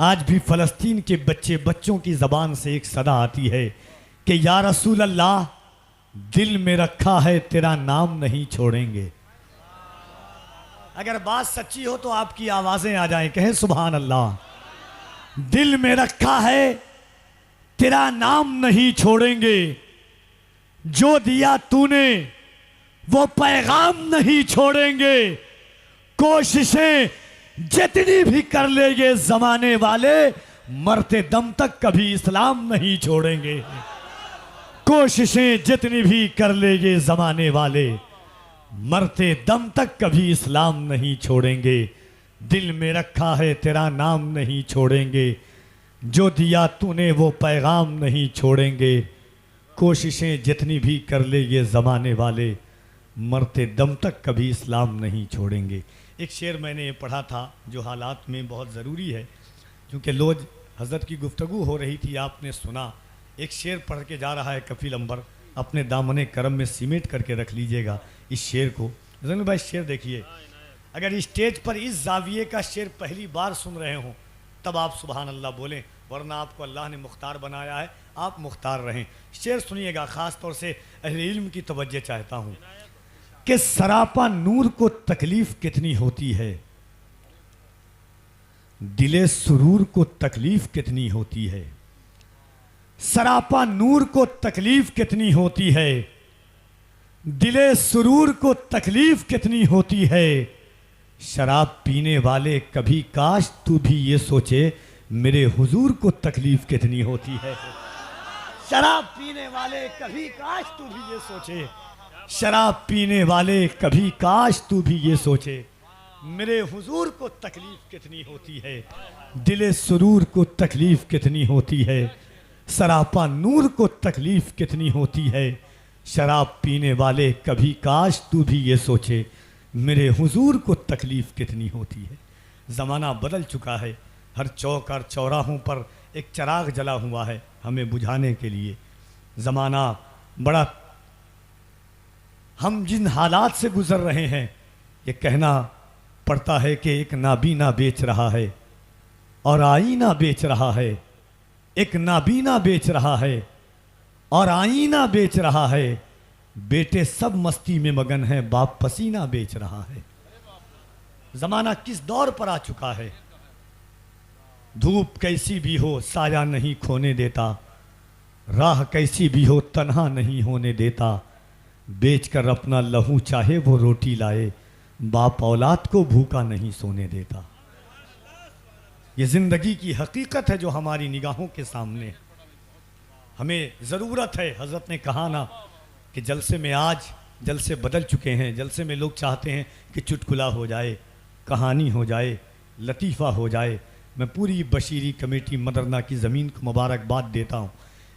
आज भी फ़लस्तीन के बच्चों की ज़बान से एक सदा आती है कि या रसूल अल्लाह, दिल में रखा है तेरा नाम नहीं छोड़ेंगे। अगर बात सच्ची हो तो आपकी आवाज़ें आ जाएं, कहें सुभान अल्लाह। दिल में रखा है तेरा नाम नहीं छोड़ेंगे, जो दिया तूने वो पैगाम नहीं छोड़ेंगे। कोशिशें जितनी भी कर लेंगे जमाने वाले, मरते दम तक कभी इस्लाम नहीं छोड़ेंगे। कोशिशें जितनी भी कर लेंगे जमाने वाले, मरते दम तक कभी इस्लाम नहीं छोड़ेंगे। दिल में रखा है तेरा नाम नहीं छोड़ेंगे, जो दिया तूने वो पैगाम नहीं छोड़ेंगे। कोशिशें जितनी भी कर ले ये ज़माने वाले, मरते दम तक कभी इस्लाम नहीं छोड़ेंगे। एक शेर मैंने पढ़ा था जो हालात में बहुत ज़रूरी है, क्योंकि लोग हज़रत की गुफ्तगू हो रही थी, आपने सुना। एक शेर पढ़ के जा रहा है कफील अंबर, अपने दामने करम में सीमेंट करके रख लीजिएगा इस शेर को। जैनुल भाई शेर देखिए, अगर स्टेज पर इस जाविये का शेर पहली बार सुन रहे हों तब आप सुभान अल्लाह बोलें, वरना आपको अल्लाह ने मुख्तार बनाया है, आप मुख्तार रहें। शेर सुनिएगा, ख़ास तौर से अहले इल्म की तवज्जो चाहता हूँ कि सरापा नूर को तकलीफ़ कितनी होती है, दिले सुरूर को तकलीफ़ कितनी होती है। सरापा नूर को तकलीफ़ कितनी होती है, दिले सुरूर को तकलीफ़ कितनी होती है। शराब पीने वाले कभी काश तू भी ये सोचे, मेरे हुजूर को तकलीफ़ कितनी होती है। शराब पीने वाले कभी काश तू भी ये सोचे, शराब पीने वाले कभी काश तू भी ये सोचे, मेरे हुजूर को तकलीफ़ कितनी होती है। दिले सुरूर को तकलीफ़ कितनी होती है, सरापा नूर को तकलीफ़ कितनी होती है। शराब पीने वाले कभी काश तू भी ये सोचे, मेरे हुजूर को तकलीफ़ कितनी होती है। ज़माना बदल चुका है, हर चौक और चौराहों पर एक चराग जला हुआ है हमें बुझाने के लिए। ज़माना बड़ा, हम जिन हालात से गुज़र रहे हैं, ये कहना पड़ता है कि एक नाबीना बेच रहा है और आईना बेच रहा है। एक नाबीना बेच रहा है और आईना बेच रहा है। बेटे सब मस्ती में मगन है, बाप पसीना बेच रहा है। ज़माना किस दौर पर आ चुका है। धूप कैसी भी हो साया नहीं खोने देता, राह कैसी भी हो तन्हा नहीं होने देता। बेचकर अपना लहू चाहे वो रोटी लाए, बाप औलाद को भूखा नहीं सोने देता। ये ज़िंदगी की हकीकत है जो हमारी निगाहों के सामने है। हमें ज़रूरत है, हज़रत ने कहा ना कि जलसे में आज जलसे बदल चुके हैं। जलसे में लोग चाहते हैं कि चुटकुला हो जाए, कहानी हो जाए, लतीफ़ा हो जाए। मैं पूरी बशीरी कमेटी मदरना की ज़मीन को मुबारकबाद देता हूँ।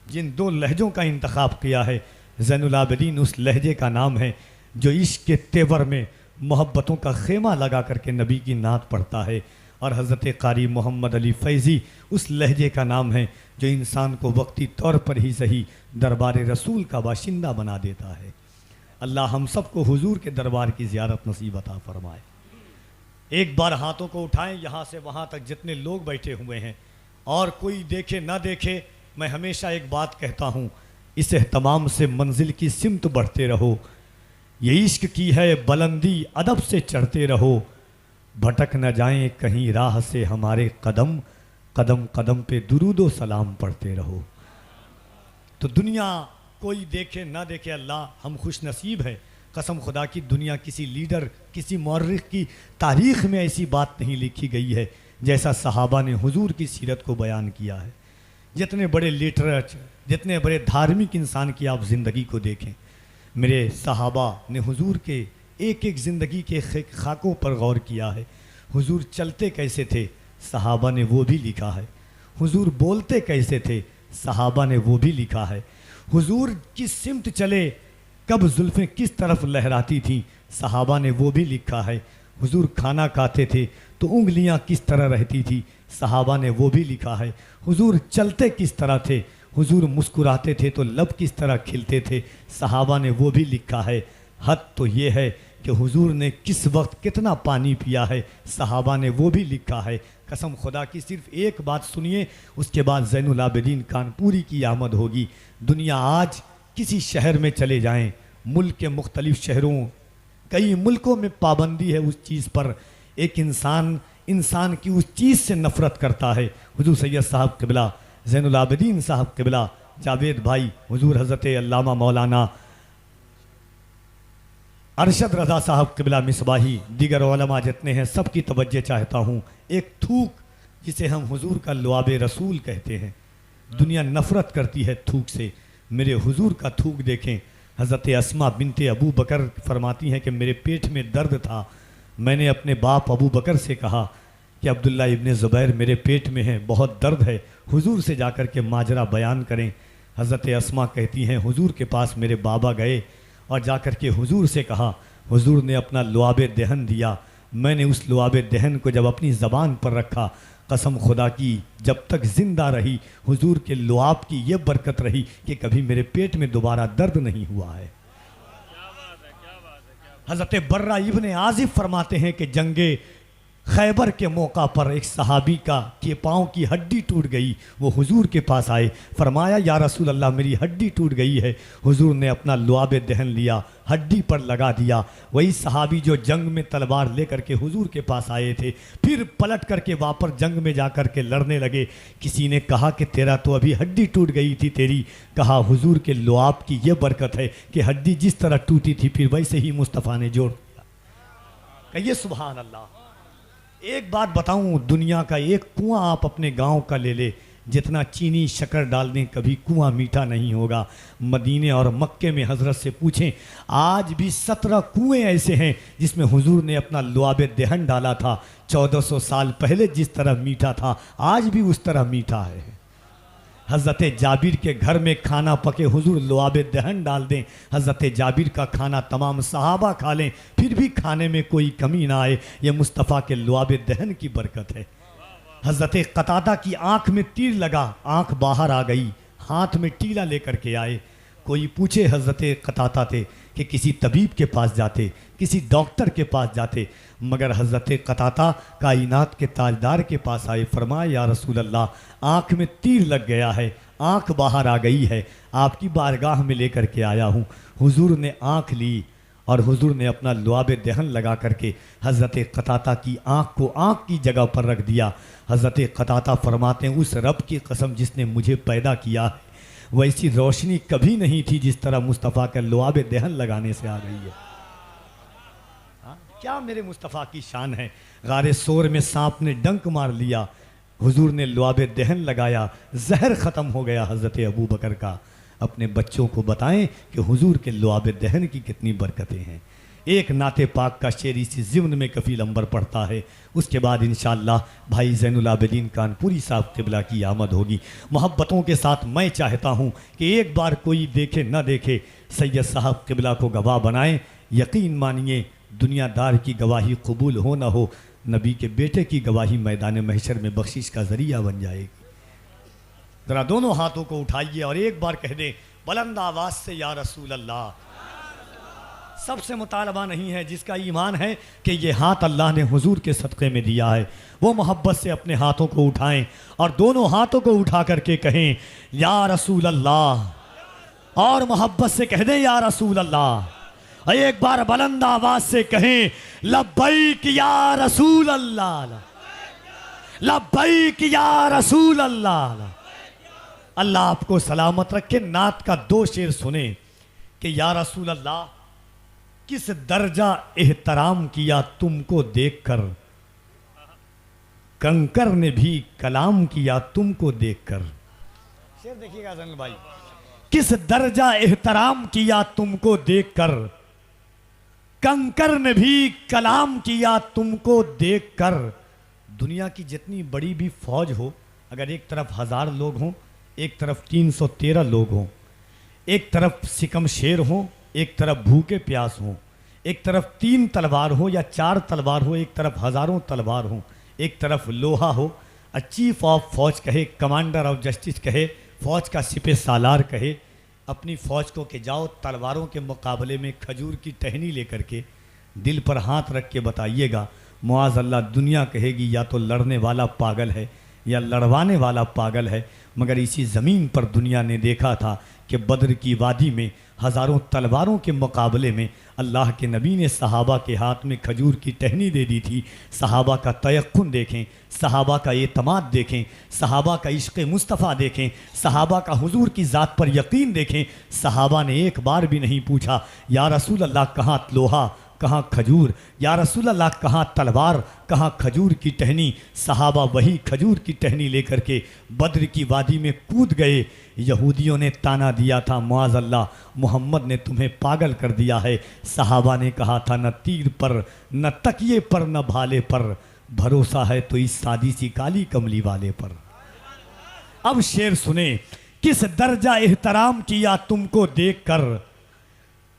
जिन दो लहजों का इंतखाब किया है, ज़ैनुल आबिदीन उस लहजे का नाम है जो इश्क़ के तेवर में मोहब्बतों का खेमा लगा करके नबी की नात पढ़ता है, और हज़रत कारी मोहम्मद अली फैज़ी उस लहजे का नाम है जो इंसान को वक्ती तौर पर ही सही दरबार रसूल का बाशिंदा बना देता है। अल्लाह हम सबको हुजूर के दरबार की ज़ियारत नसीब अता फरमाए। एक बार हाथों को उठाएं यहाँ से वहाँ तक जितने लोग बैठे हुए हैं, और कोई देखे ना देखे, मैं हमेशा एक बात कहता हूँ, इस एहतमाम से मंजिल की सिमत बढ़ते रहो। ये इश्क की है बुलंदी, अदब से चढ़ते रहो। भटक न जाएं कहीं राह से हमारे कदम, कदम कदम पे दुरूदो सलाम पढ़ते रहो। तो दुनिया कोई देखे ना देखे, अल्लाह हम खुश नसीब हैं। कसम खुदा की दुनिया किसी लीडर, किसी मौर्रिख की तारीख़ में ऐसी बात नहीं लिखी गई है जैसा सहाबा ने हुजूर की सीरत को बयान किया है। जितने बड़े लिटरेचर, जितने बड़े धार्मिक इंसान की आप ज़िंदगी को देखें, मेरे सहाबा ने हुजूर के एक एक ज़िंदगी के खाकों पर गौर किया है। हुजूर चलते कैसे थे, सहाबा ने वो भी लिखा है। हुजूर बोलते कैसे थे, सहाबा ने वो भी लिखा है। हुजूर किस सिमत चले, कब जुल्फ़ें किस तरफ लहराती थीं, सहाबा ने वो भी लिखा है। हुजूर खाना खाते थे तो उंगलियां किस तरह रहती थी, सहाबा ने वो भी लिखा है। हुजूर चलते किस तरह थे, हुजूर मुस्कुराते थे तो लब किस तरह खिलते थे, सहाबा ने वो भी लिखा है। हद तो ये है कि हुजूर ने किस वक्त कितना पानी पिया है, सहाबा ने वो भी लिखा है। कसम खुदा की सिर्फ एक बात सुनिए, उसके बाद ज़ैनुल आबिदीन कानपुरी की आमद होगी। दुनिया आज किसी शहर में चले जाएं, मुल्क के मुख्तलिफ शहरों, कई मुल्कों में पाबंदी है उस चीज़ पर। एक इंसान की उस चीज़ से नफ़रत करता है। हुजूर सैयद साहब क़िबला, ज़ैनुल आबिदीन साहब क़िबला, जावेद भाई, हुजूर हज़रत अल्लामा मौलाना अरशद रज़ा साहब क़िबला मिसबाही, दीगर उलमा जितने हैं सबकी तवज्जो चाहता हूँ। एक थूक जिसे हम हुजूर का लुआब रसूल कहते हैं, दुनिया नफ़रत करती है थूक से। मेरे हुजूर का थूक देखें। हज़रत अस्मा बिनते अबू बकर फरमाती हैं कि मेरे पेट में दर्द था, मैंने अपने बाप अबू बकर से कहा कि अब्दुल्ला इब्ने ज़ुबैर मेरे पेट में है, बहुत दर्द है, हुजूर से जाकर के माजरा बयान करें। हज़रत अस्मा कहती हैं हुजूर के पास मेरे बाबा गए और जाकर के हुजूर से कहा, हुजूर ने अपना लुआब दहन दिया, मैंने उस लुआब दहन को जब अपनी ज़बान पर रखा, कसम खुदा की जब तक ज़िंदा रही हुजूर के लुआब की ये बरकत रही कि कभी मेरे पेट में दोबारा दर्द नहीं हुआ है। हज़रत बर्रा इब्ने आज़िब फरमाते हैं कि जंगे खैबर के मौका पर एक सहाबी का के पाँव की हड्डी टूट गई, वो हुजूर के पास आए, फरमाया या रसूल अल्लाह मेरी हड्डी टूट गई है। हुजूर ने अपना लुआब दहन लिया, हड्डी पर लगा दिया। वही सहाबी जो जंग में तलवार लेकर के हुजूर के पास आए थे, फिर पलट करके वापस जंग में जा कर के लड़ने लगे। किसी ने कहा कि तेरा तो अभी हड्डी टूट गई थी तेरी, कहा हुजूर के लुआब की ये बरकत है कि हड्डी जिस तरह टूटी थी फिर वैसे ही मुस्तफ़ा ने जोड़ दिया। कहिए सुभान अल्लाह। एक बात बताऊं, दुनिया का एक कुआं आप अपने गांव का ले ले, जितना चीनी शक्कर डाल दें कभी कुआं मीठा नहीं होगा। मदीने और मक्के में हज़रत से पूछें, आज भी 17 कुएं ऐसे हैं जिसमें हुजूर ने अपना लुआब दहन डाला था। 1400 साल पहले जिस तरह मीठा था आज भी उस तरह मीठा है। हज़रत जाबिर के घर में खाना पके, हुजूर लुआब दहन डाल दें, हज़रत जाबिर का खाना तमाम सहाबा खा लें फिर भी खाने में कोई कमी ना आए, ये मुस्तफ़ा के लुआब दहन की बरकत है। हज़रत कतादा की आँख में तीर लगा, आँख बाहर आ गई, हाथ में टीला लेकर के आए। कोई पूछे हज़रत कतादा थे कि किसी तबीब के पास जाते, किसी डॉक्टर के पास जाते, मगर हज़रत कतादा कायनात के ताजदार के पास आए, फरमाया या रसूल अल्लाह आँख में तीर लग गया है, आँख बाहर आ गई है, आपकी बारगाह में लेकर के आया हूँ। हुजूर ने आँख ली और हुजूर ने अपना लुआब दहन लगा करके हज़रत कतादा की आँख को आँख की जगह पर रख दिया। हज़रत कतादा फरमाते हैं उस रब की कसम जिसने मुझे पैदा किया है, वैसी रोशनी कभी नहीं थी जिस तरह मुस्तफ़ा का लुआब दहन लगाने से आ गई है। हाँ? क्या मेरे मुस्तफ़ा की शान है। गारे सोर में सांप ने डंक मार लिया, हुजूर ने लुआब दहन लगाया, जहर ख़त्म हो गया हज़रत अबू बकर का। अपने बच्चों को बताएं कि हुजूर के लुआब दहन की कितनी बरकतें हैं। एक नाते पाक का शेर इसी ज़िम्न में कफ़ील अंबर पढ़ता है, उसके बाद इंशाअल्लाह भाई ज़ैनुल आबिदीन कानपुरी साहब क़िबला की आमद होगी। मोहब्बतों के साथ मैं चाहता हूँ कि एक बार कोई देखे न देखे, सैयद साहब क़िबला को गवाह बनाएं। यकीन मानिए दुनियादार की गवाही कबूल हो न हो, नबी के बेटे की गवाही मैदान महशर में बख्शिश का ज़रिया बन जाएगी। ज़रा दोनों हाथों को उठाइए और एक बार कह दें बुलंद आवाज़ से या रसूल अल्लाह। सबसे मुतालबा नहीं है, जिसका ईमान है कि ये हाथ अल्लाह ने हुजूर के सदक़े में दिया है, वो मोहब्बत से अपने हाथों को उठाएं और दोनों हाथों को उठा करके कहें या रसूल अल्लाह, और मोहब्बत से कह दें या रसूल अल्लाह। एक बार बुलंद आवाज से कहें लब्बैक या रसूल अल्लाह, लब्बैक या रसूल अल्लाह। अल्लाह आपको सलामत रखे। नात का 2 शेर सुने कि या रसूल अल्लाह किस दर्जा एहतराम किया तुमको देखकर, कंकर ने भी कलाम किया तुमको देखकर। शेर देखिएगा जंगल भाई, किस दर्जा एहतराम किया तुमको देखकर, कंकर ने भी कलाम किया तुमको देखकर। दुनिया की जितनी बड़ी भी फौज हो, अगर एक तरफ 1000 लोग हों, एक तरफ 313 लोग हों, एक तरफ सिकम शेर हो, एक तरफ भूखे प्यास हो, एक तरफ 3 तलवार हो या 4 तलवार हो, एक तरफ हज़ारों तलवार हो, एक तरफ लोहा हो, चीफ ऑफ फौज कहे, कमांडर ऑफ जस्टिस कहे, फौज का सिपह सालार कहे अपनी फौज को कि जाओ तलवारों के मुकाबले में खजूर की टहनी लेकर के दिल पर हाथ रख के बताइएगा मुआज़ अल्लाह, दुनिया कहेगी या तो लड़ने वाला पागल है या लड़वाने वाला पागल है, मगर इसी ज़मीन पर दुनिया ने देखा था कि बद्र की वादी में हज़ारों तलवारों के मुकाबले में अल्लाह के नबी ने सहाबा के हाथ में खजूर की टहनी दे दी थी। सहाबा का तयक्कुन देखें, सहाबा का एतमाद देखें, सहाबा का इश्क़ मुस्तफ़ा देखें, सहाबा का हुजूर की ज़ात पर यकीन देखें। सहाबा ने एक बार भी नहीं पूछा या रसूल अल्लाह कहाँ लोहा, कहाँ खजूर, या रसूल अल्लाह कहाँ तलवार, कहाँ खजूर की टहनी। सहाबा वही खजूर की टहनी लेकर के बद्र की वादी में कूद गए। यहूदियों ने ताना दिया था, मुआज़ अल्लाह, मोहम्मद ने तुम्हें पागल कर दिया है। सहाबा ने कहा था, न तीर पर, न तकिए पर, न भाले पर, भरोसा है तो इस सादी सी काली कमली वाले पर। अब शेर सुने, किस दर्जा एहतराम किया तुमको देखकर,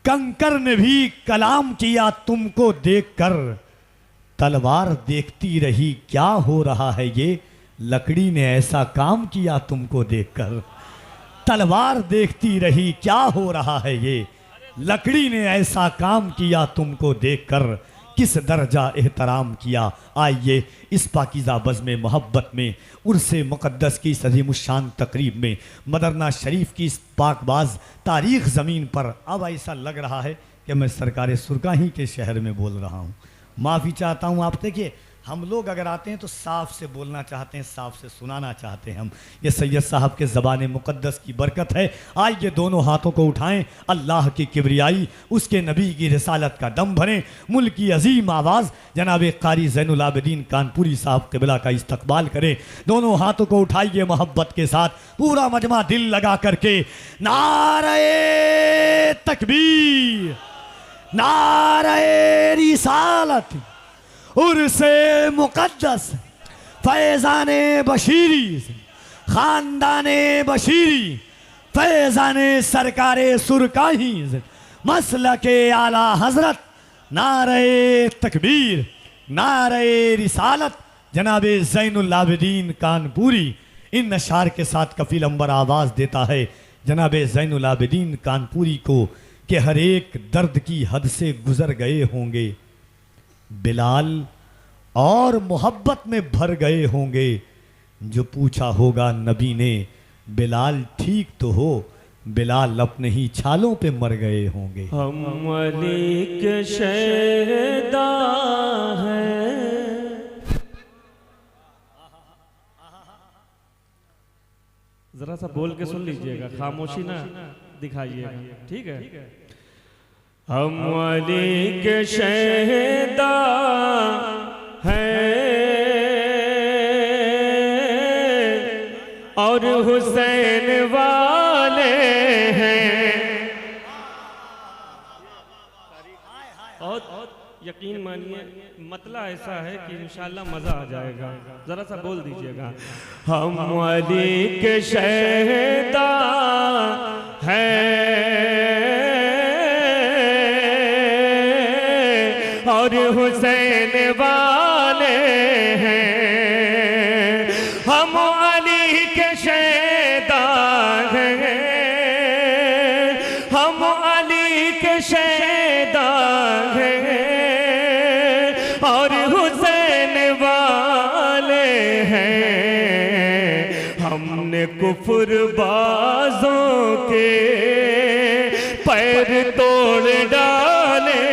कंकर ने भी कलाम किया तुमको देखकर, तलवार देखती रही क्या हो रहा है ये, लकड़ी ने ऐसा काम किया तुमको देखकर। तलवार देखती रही क्या हो रहा है ये, लकड़ी ने ऐसा काम किया तुमको देखकर, किस दर्जा एहतराम किया। आइए इस पाकीज़ा बज़्म मोहब्बत में, उर्से मुक़द्दस की इस अज़ीमुश्शान तकरीब में, मदरना शरीफ की इस पाकबाज तारीख़ ज़मीन पर अब ऐसा लग रहा है कि मैं सरकार सुरकाही के शहर में बोल रहा हूँ। माफ़ी चाहता हूँ आप। देखिए, हम लोग अगर आते हैं तो साफ से बोलना चाहते हैं, साफ से सुनाना चाहते हैं हम। ये सैयद साहब के ज़बान मुक़द्दस की बरकत है। आइए दोनों हाथों को उठाएं, अल्लाह की किबरियाई, उसके नबी की रिसालत का दम भरें। मुल्क की अजीम आवाज़ जनाब कारी ज़ैनुल आबिदीन कानपुरी साहब क़िबला का इस्तकबाल करें। दोनों हाथों को उठाइए मोहब्बत के साथ, पूरा मजमा दिल लगा करके, नारे तकबीर, नारे रिसालत, उर्से मुक़द्दस, फैज़ाने बशीरी, ख़ानदाने बशीरी, फैज़ाने सरकारे सुरकाही, मसलके आला हज़रत, नारे तकबीर, नारे रिसालत, जनाबे ज़ैनुल आबिदीन कानपुरी। इन अशार के साथ कफ़ील अंबर आवाज़ देता है जनाबे ज़ैनुल आबिदीन कानपुरी को कि हर एक दर्द की हद से गुज़र गए होंगे बिलाल, और मोहब्बत में भर गए होंगे। जो पूछा होगा नबी ने, बिलाल ठीक तो हो, बिलाल अपने ही छालों पे मर गए होंगे। हम अली के शहदा हैं, जरा सा बोल के सुन लीजिएगा, खामोशी ना दिखाइएगा, ठीक है। हम अली के शहदा हैं और हुसैन वाले हैं। और यकीन मानिए मतला ऐसा है कि इंशाल्लाह मज़ा आ जाएगा। ज़रा सा बोल दीजिएगा, हम अली के शहदा हैं और हुसैन वाले हैं। हम अली के शहदा हैं, हम अली के शहदा हैं और हुसैन वाले हैं। हमने कुफ्र बाजों के पैर तोड़ डाले,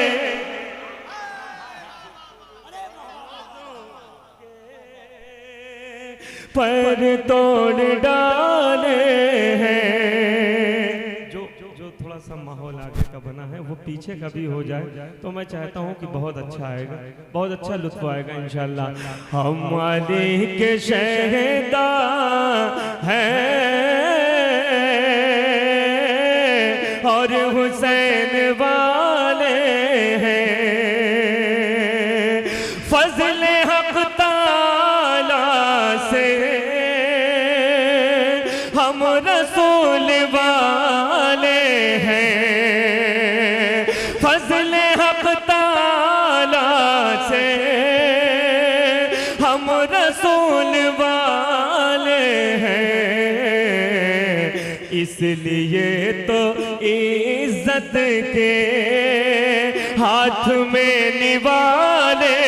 पैर तोड़ डाले हैं। जो थोड़ा सा माहौल आगे का बना है वो पीछे का भी हो जाए तो मैं चाहता हूँ कि बहुत अच्छा आएगा, बहुत अच्छा लुत्फ आएगा इंशाल्लाह। हम अली के शहदा हैं और हुसैन वाले हैं। फजल हक ताला से हम रसूल वाले हैं। फजल हक ताला से हम रसूल वाले हैं। इसलिए तो इज्जत के हाथ में निवाले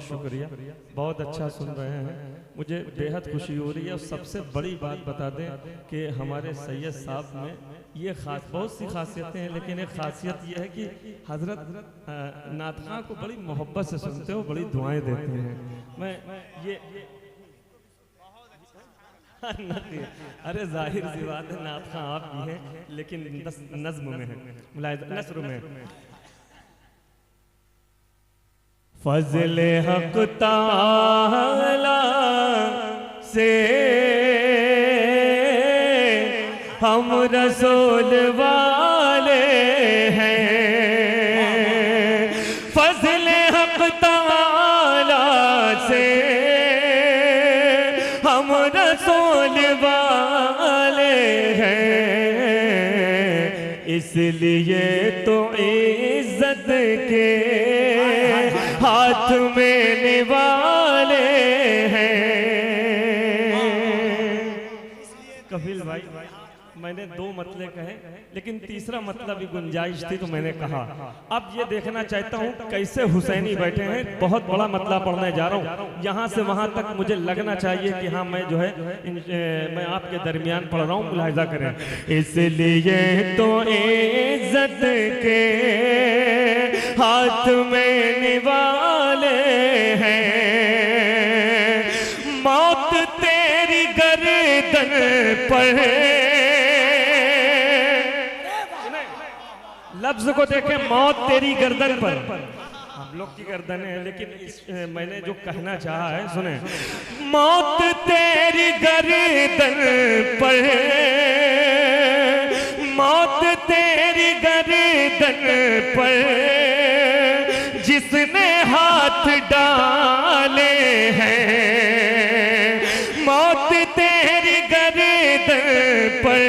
शुक्रिया, बहुत अच्छा सुन रहे हैं, मुझे बेहद खुशी हो रही है। और सबसे बड़ी बात बता दें कि हमारे सैयद साहब में ये खास, बहुत सी खासियतें हैं, लेकिन एक खासियत ये है कि हजरत नात खां को बड़ी मोहब्बत से सुनते हो, बड़ी दुआएं देते हैं। मैं ये अरे जाहिर सी बात है, नात खां आप भी हैं, लेकिन नज्म में है, नस्र में है। फजल हक ताला से हम रसूल वाले हैं, फजल हक ताला से हम रसूल वाले हैं, इसलिए तो इज्जत के हाथ में निवाले हैं। कफिल भाई, मैंने 2 मतलब कहे, लेकिन तीसरा मतलब भी गुंजाइश थी तो मैंने कहा। अब ये देखना चाहता हूँ कैसे हुसैनी बैठे हैं, बहुत बड़ा मतलब पढ़ने जा रहा हूँ, यहाँ से वहाँ तक मुझे लगना चाहिए कि हाँ मैं जो है मैं आपके दरमियान पढ़ रहा हूँ, मुलाहिजा करें। इसलिए तो इज्जत के हाथ में निवाले हैं, मौत तेरी गर्दन पर, लफ्ज को देखें, मौत तेरी गर्दन पर, हम लोग की गर्दन है, लेकिन मैंने जो कहना चाहा है सुने, मौत तेरी गर्दन पर, मौत तेरी गर्दन पर, जिसने हाथ डाले हैं, मौत तेरी गर्दन पर,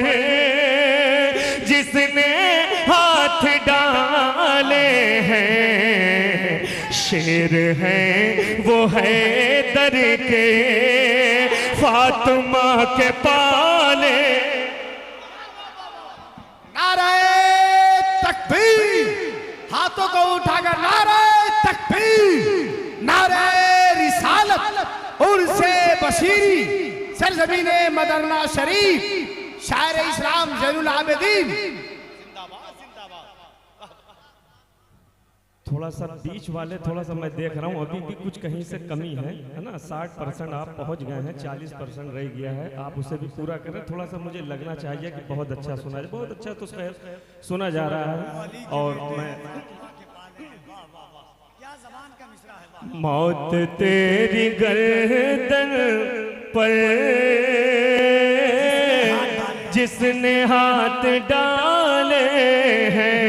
जिसने हाथ डाले हैं, शेर हैं वो है दर के फातिमा के पाले। नारे तकबीर, हाथों को उठाकर नारे तकबीर, नारे रिसालत और से बशीरी, सरजमीने मदरना शरीफ, शायर इस्लाम जैनुल आबिदीन। थोड़ा सा बीच वाले, थोड़ा सा मैं देख रहा हूँ अभी भी कुछ कहीं से कमी है ना, 60% आप पहुंच गए हैं, 40% रह गया है, आप उसे भी पूरा करें। थोड़ा सा मुझे लगना चाहिए कि बहुत अच्छा सुना है, बहुत अच्छा तो सुना जा रहा है। और मैं मौत तेरी गर्दन पर, जिसने हाथ डाले हैं,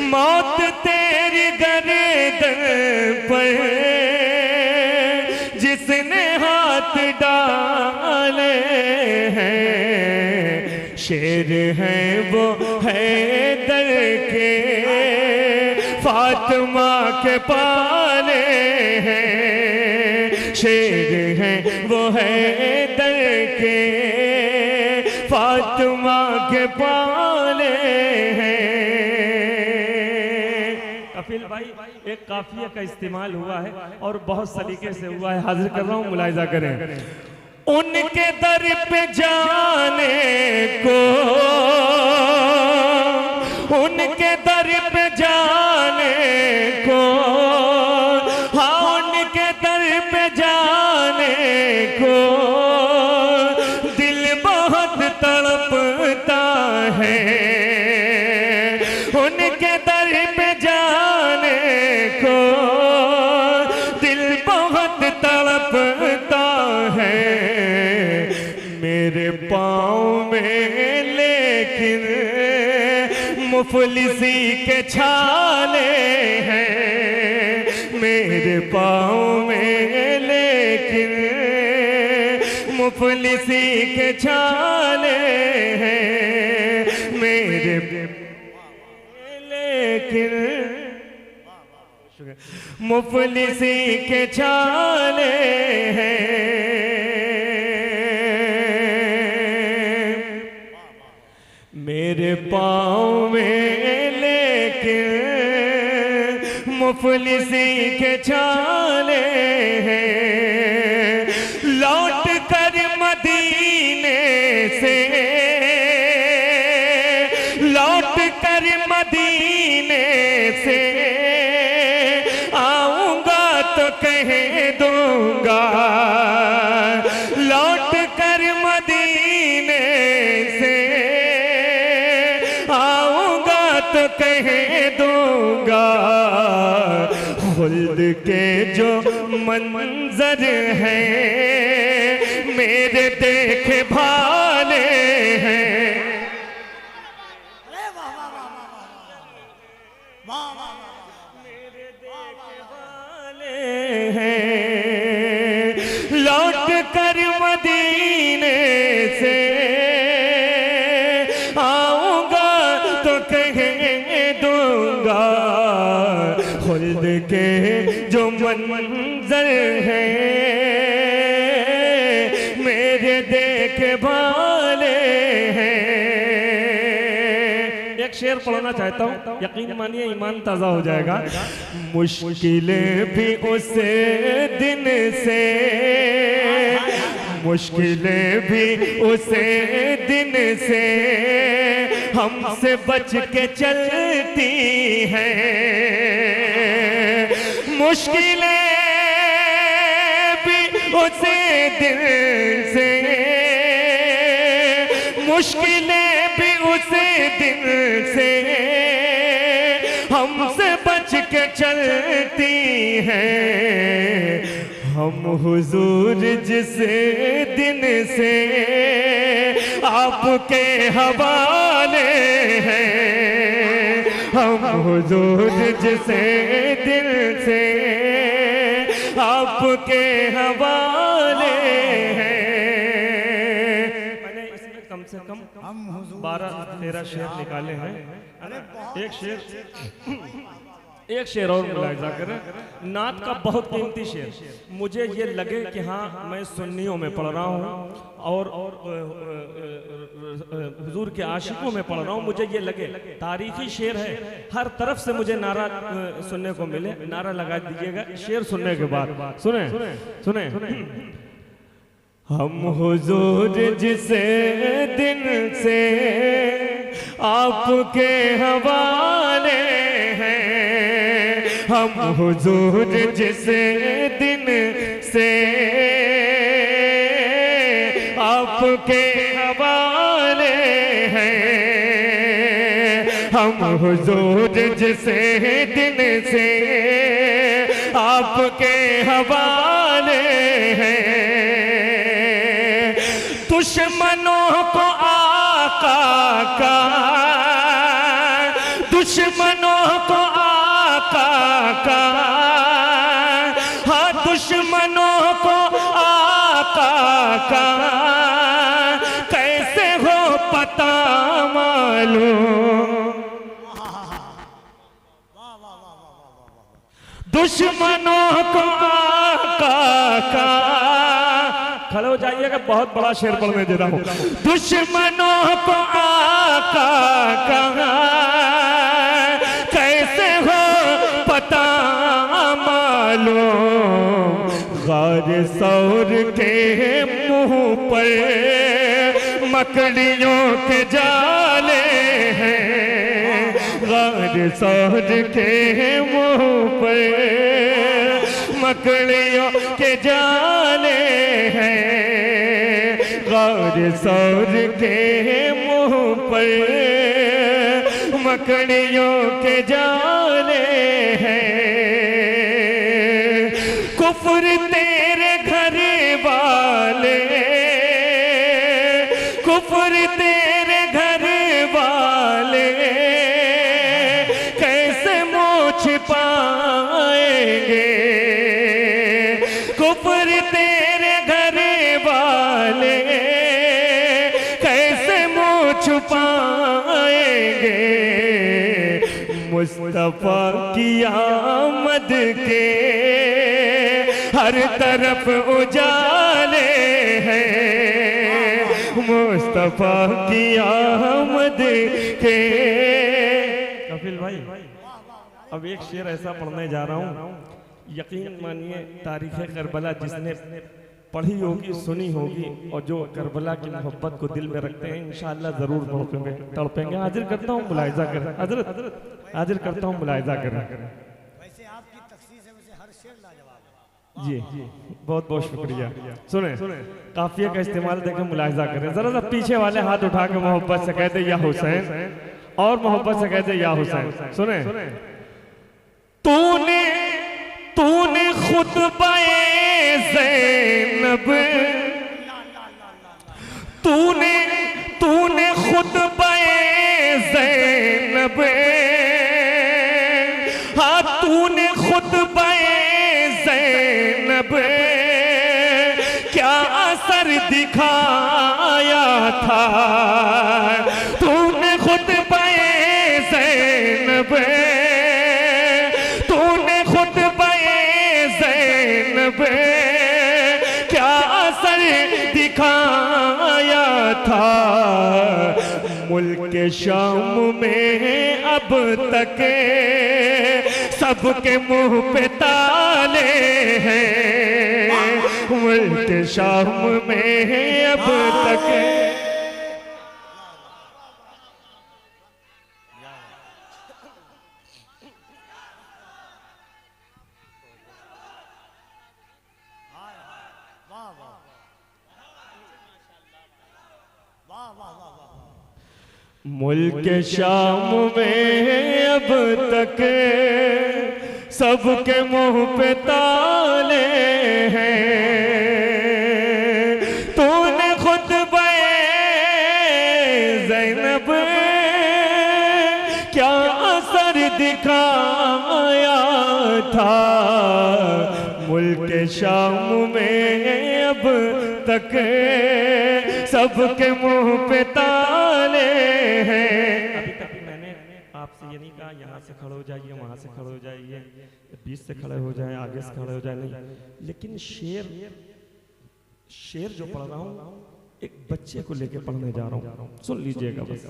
मौत तेरी गर्दन पर, जिसने हाथ डाले हैं, शेर हैं वो हैदर के फातिमा के पाले हैं, शेर हैं वो हैदर के फातिमा के पाले हैं। कफिल भाई, एक काफिया का इस्तेमाल हुआ है और बहुत सलीके से हुआ है, हाजिर कर रहा हूँ, मुलाहिजा करें। उनके दर पे जाने को, उनके दर पे जाने को, हाँ उनके दर पे जाने को, दिल बहुत तड़पता है, उनके दर पे जाने को, दिल बहुत तड़पता है, मेरे पाँव में लेकिन मुफलिसी के छाले हैं, मेरे पाँव में लेकिन मुफलिसी के छाले हैं, मेरे लेकिन मुफलिसी के छाले हैं। मेरे पाँव में लेकिन मुफलिसी के छाले हैं, लौट कर मदीने से, लौट कर मदीने से आऊंगा तो कह दूंगा, लौट कर मदीने से आऊंगा तो कह दूंगा, खुल्द के जो मंजर है मेरे देखे भाले हैं। मेरे देखे भाले हैं, लौट कर मदीने से आऊंगा तो कह दूंगा, खुल्द के जो मंजर है मेरे देखे भाले हैं। एक शेर पढ़ना चाहता हूँ, यकीन मानिए ईमान ताजा हो जाएगा। मुश्किलें भी उस दिन से, मुश्किलें भी उस दिन से हमसे बच के चलती हैं, मुश्किलें भी उस दिन से, मुश्किलें भी उस दिन से हमसे बच के चलती हैं। हम हुजूर जिस दिन से आपके हवाले हैं, हम हुजूर जिस दिन से आपके हवाले हैं। मैंने इसमें कम से कम 12-13 शेर निकाले हैं। एक शेर और मुलाहिजा करें, नात का बहुत कीमती शेर। मुझे ये लगे कि हाँ मैं सुन्नियों में पढ़ रहा हूँ और हुजूर के आशिकों में पढ़ रहा हूँ, मुझे ये लगे तारीखी शेर है, हर तरफ से मुझे नारा सुनने को मिले। नारा लगा दीजिएगा शेर सुनने के बाद। सुने सुने, हम हुजूर जिस दिन से आपके हवाले हैं, हम हुजूर जिस दिन से आपके हवाले हैं, हम हुजूर जिस दिन से आपके हवाले हैं। दुश्मनों को आका का, दुश्मनों को आका का, हाँ दुश्मनों को आका का कैसे हो पता मालूम, दुश्मनों को आका का, खड़े हो जाइएगा, बहुत बड़ा शेर पढ़ने दे रहा हूं। दुश्मनों को आका का कैसे हो पता मालूम, गार सौर के मुंह पर मकड़ियों के जाले हैं, गार सौर के मुंह पर मकड़ियों के जाले हैं, गार सौर के मुंह पर मकड़ियों के जाले हैं। कुफ्र तेरे घर वाले, कुफ्र तेरे घर वाले कैसे मुँह छिपाएंगे, कुफ्र तेरे घर वाले कैसे मुँह छुपाएंगे, मुस्तफा की आमद के हर तरफ उजाले हैं, मुस्तफा की आमद के। कपिल भाई अब एक शेर ऐसा पढ़ने जा रहा हूँ, यकीन मानिए तारीख़ करबला जिसने पढ़ी होगी, सुनी होगी, और जो करबला की मोहब्बत को दिल में रखते हैं इंशाअल्लाह ज़रूर तड़पेंगे। हाजिर करता हूँ, मुलाहिज़ा करें हजरत, हाजिर करता हूँ, मुलाहिज़ा करें। वैसे आपकी तखसीस है, वैसे हर शेर लाजवाब है। जी बहुत बहुत शुक्रिया। सुने काफिया का इस्तेमाल देखें, मुलाहिज़ा करें। जरा सा पीछे वाले हाथ उठा के मोहब्बत से कहते या हुसैन, और मोहब्बत से कहते या हुसैन। सुने तूने तूने खुतबाए ज़ैनब, तूने तूने खुतबाए ज़ैनब, हाँ तूने खुतबाए ज़ैनब क्या असर दिखाया था, तूने खुतबाए ज़ैनब, तूने खुतबाए ज़ैनब क्या असर दिखाया था। मुल्क शाम में अब तक सबके मुंह पे ताले हैं, मुल्क शाम में अब तक मुल्क शाम में अब तक सबके मुंह पे ताले हैं, तूने खुतबाए ज़ैनब क्या असर दिखाया था। मुल्क शाम में अब तक सबके मुंह पे ताले हैं। अभी तक मैंने आपसे ये नहीं कहा यहाँ से खड़े हो जाइए, वहाँ से खड़े हो जाइए, बीच से खड़े हो जाए, आगे से खड़े हो जाए, नहीं। लेकिन शेर जो पढ़ रहा हूँ एक बच्चे को लेके पढ़ने जा रहा हूँ, सुन लीजिएगा बस।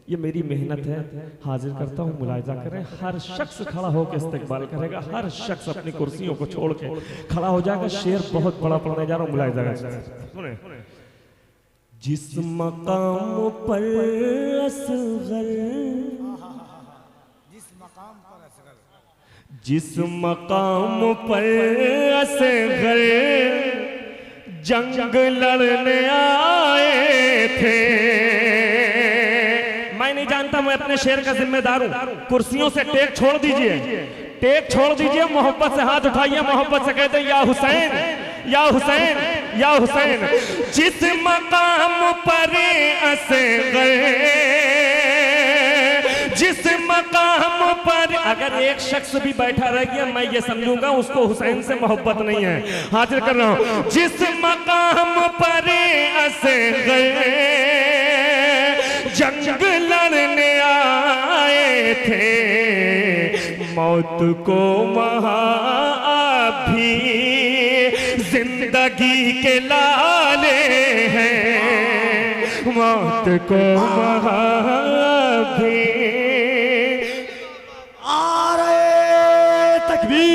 ये मेरी मेहनत है, हाजिर करता हूँ, मुलाहिज़ा करें। हर शख्स खड़ा होकर इस्तकबाल करेगा, हर शख्स अपनी कुर्सियों को छोड़ के खड़ा हो जाएगा। शेर बहुत बड़ा पढ़ने जा रहा हूँ, मुलाहिज़ा करें। सुने जिस मकाम पर असग़र, जिस मकाम पर असग़र जंग लड़ने आए थे, मैं नहीं जानता, मैं अपने शेर का जिम्मेदार हूं। कुर्सियों से टेक छोड़ दीजिए, टेक छोड़ दीजिए, मोहब्बत से हाथ उठाइए, मोहब्बत से कहते या हुसैन, या हुसैन, या हुसैन। जिस मकाम पर असग़र, जिस मकाम पर, अगर एक शख्स भी बैठा रह गया मैं ये समझूंगा उसको हुसैन से मोहब्बत नहीं है। हाजिर कर रहा हूं। जिस मकाम पर असग़र जंग लड़ने आए थे, मौत को वहां भी जिंदगी के लाले हैं, मौत को वहां भी।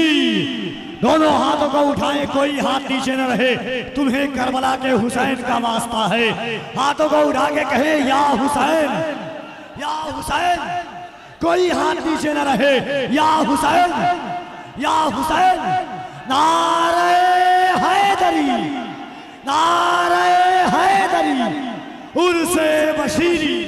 दोनों हाथों को उठाएं, कोई हाथ नीचे न रहे, तुम्हें करबला के हुसैन का वास्ता है। हाथों को उठा के कहें या हुसैन, या हुसैन। कोई हाथ नीचे न रहे, या हुसैन, या हुसैन। नारे हैदरी, नारे हैदरी, उर्से बशीरी।